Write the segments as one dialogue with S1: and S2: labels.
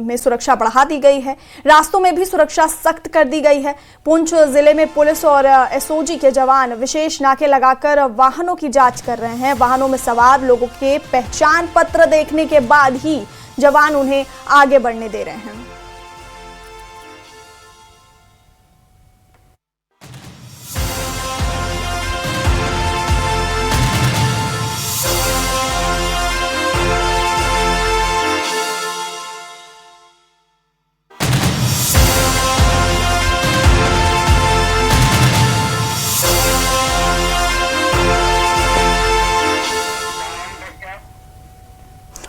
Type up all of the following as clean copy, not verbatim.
S1: में सुरक्षा बढ़ा दी गई है। रास्तों में भी सुरक्षा सख्त कर दी गई है। पुंछ जिले में पुलिस और एसओजी के जवान विशेष नाके लगाकर वाहनों की जांच कर रहे हैं। वाहनों में सवार लोगों के पहचान पत्र देखने के बाद ही जवान उन्हें आगे बढ़ने दे रहे हैं।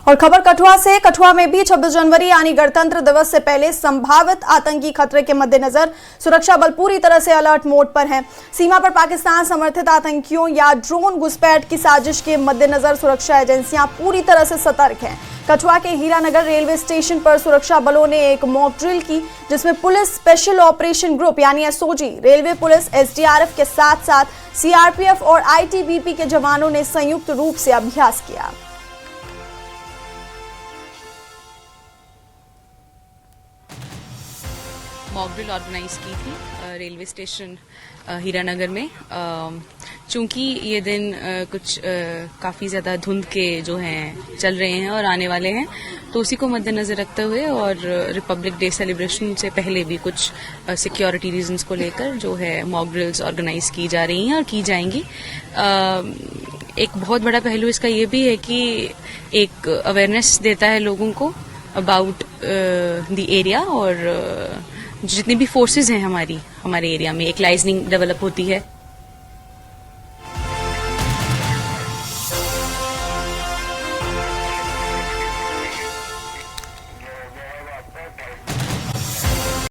S1: और खबर कठुआ से। कठुआ में भी 26 जनवरी यानी गणतंत्र दिवस से पहले संभावित आतंकी खतरे के मद्देनजर सुरक्षा बल पूरी तरह से अलर्ट मोड पर हैं। सीमा पर पाकिस्तान समर्थित आतंकियों या ड्रोन घुसपैठ की साजिश के मद्देनजर सुरक्षा एजेंसियां पूरी तरह से सतर्क हैं। कठुआ के हीरानगर रेलवे स्टेशन पर सुरक्षा बलों ने एक मॉक ड्रिल की, जिसमें पुलिस स्पेशल ऑपरेशन ग्रुप यानी एसओजी, रेलवे पुलिस, एसडीआरएफ के साथ साथ सीआरपीएफ और आईटीबीपी के जवानों ने संयुक्त रूप से अभ्यास किया।
S2: मॉक ड्रिल ऑर्गेनाइज की थी रेलवे स्टेशन हीरानगर में। चूंकि ये दिन कुछ काफ़ी ज़्यादा धुंध के जो हैं चल रहे हैं और आने वाले हैं, तो उसी को मद्देनज़र रखते हुए और रिपब्लिक डे सेलिब्रेशन से पहले भी कुछ सिक्योरिटी रीजंस को लेकर जो है मॉक ड्रिल्स ऑर्गेनाइज की जा रही हैं और की जाएंगी। एक बहुत बड़ा पहलू इसका ये भी है कि एक अवेयरनेस देता है लोगों को अबाउट द एरिया, और जितनी भी फोर्सेस हैं हमारे एरिया में, एक लाइजनिंग डेवलप होती है।